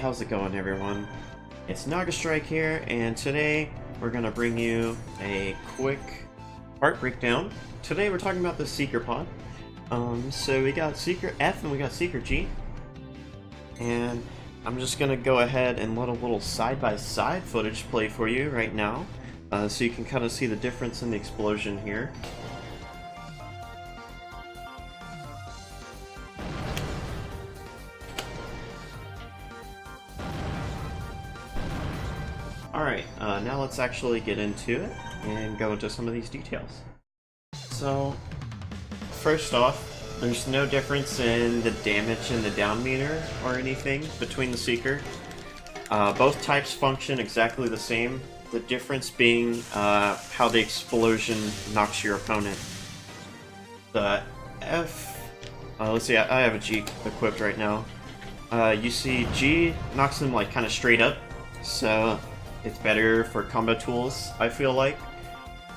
how's it going everyone? It's Nagastrike here, and today we're going to bring you a quick part breakdown. Today we're talking about the Seeker pod. So we got Seeker F and we got Seeker G. And I'm just going to go ahead and let a little side-by-side footage play for you right now. So you can kind of see the difference in the explosion here. Alright, now let's actually get into it and go into some of these details. So, first off, there's no difference in the damage and the down meter or anything between the Seeker. Both types function exactly the same, the difference being how the explosion knocks your opponent. The F, let's see, I have a G equipped right now. You see G knocks them like kind of straight up, so it's better for combo tools, I feel like.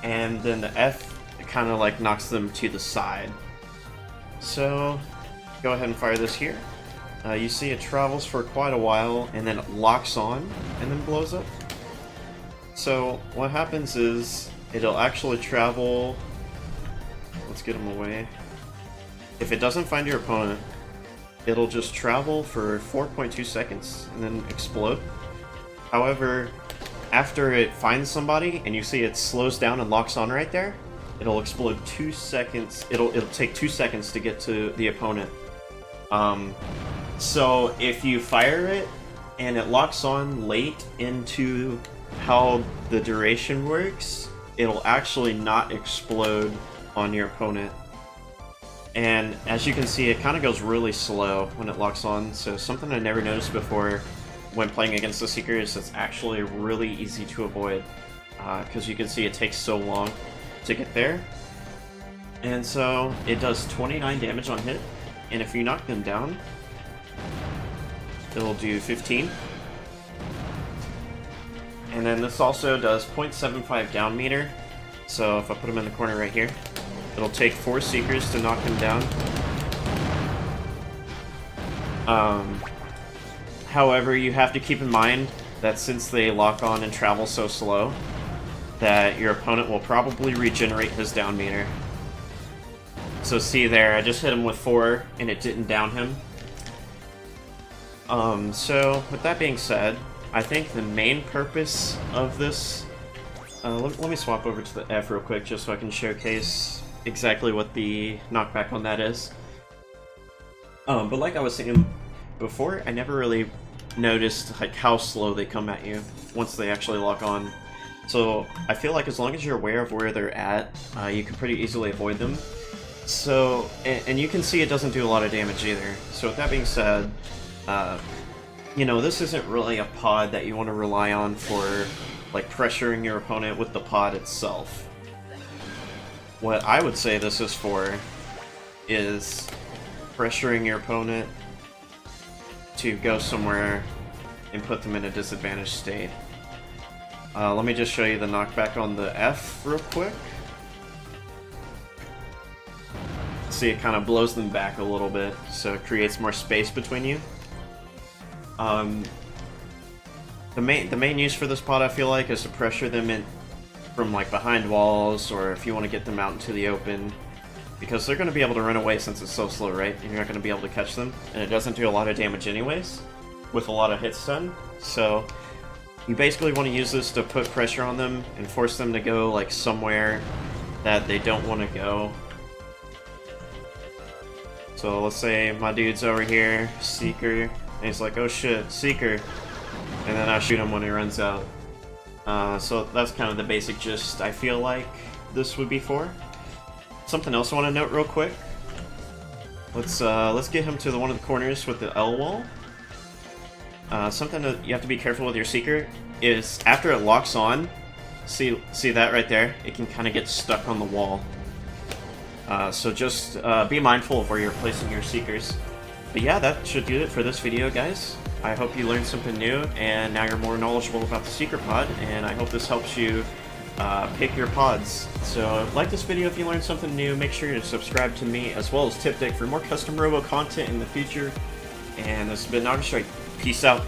And then the F kind of like knocks them to the side. So, go ahead and fire this here. You see it travels for quite a while, and then it locks on, and then blows up. So, what happens is, it'll actually travel... Let's get him away. If it doesn't find your opponent, it'll just travel for 4.2 seconds, and then explode. However, after it finds somebody and you see it slows down and locks on right there, it'll explode 2 seconds. It'll take 2 seconds to get to the opponent. So if you fire it and it locks on late into how the duration works, it'll actually not explode on your opponent. And as you can see, it kind of goes really slow when it locks on. So something I never noticed before when playing against the Seekers, it's actually really easy to avoid, because you can see it takes so long to get there. And so it does 29 damage on hit, and if you knock them down, it'll do 15. And then this also does 0.75 down meter, so if I put them in the corner right here, it'll take 4 Seekers to knock them down. However, you have to keep in mind that since they lock on and travel so slow, that your opponent will probably regenerate his down meter. So see there, I just hit him with 4 and it didn't down him. So with that being said, I think the main purpose of this... let me swap over to the F real quick just so I can showcase exactly what the knockback on that is. But like I was saying before, I never really noticed like how slow they come at you once they actually lock on. So I feel like as long as you're aware of where they're at, you can pretty easily avoid them. So, and you can see it doesn't do a lot of damage either. So with that being said, you know, this isn't really a pod that you want to rely on for like pressuring your opponent with the pod itself. What I would say this is for is pressuring your opponent to go somewhere and put them in a disadvantaged state. Let me just show you the knockback on the F real quick. See, it kind of blows them back a little bit, so it creates more space between you. The main use for this pod, I feel like, is to pressure them in from like behind walls, or if you want to get them out into the open. Because they're going to be able to run away since it's so slow, right? And you're not going to be able to catch them. And it doesn't do a lot of damage anyways, with a lot of hits done. So, you basically want to use this to put pressure on them and force them to go like somewhere that they don't want to go. So let's say my dude's over here, Seeker, and he's like, oh shit, Seeker. And then I shoot him when he runs out. So that's kind of the basic gist I feel like this would be for. Something else I want to note real quick. Let's get him to one of the corners with the L wall. Something that you have to be careful with your Seeker is after it locks on, see that right there? It can kind of get stuck on the wall. So just be mindful of where you're placing your Seekers. But yeah, that should do it for this video, guys. I hope you learned something new, and now you're more knowledgeable about the Seeker pod, and I hope this helps you pick your pods. So like this video if you learned something new, make sure to subscribe to me as well as Tipdik for more custom Robo content in the future. And this has been Nagastrike. Peace out.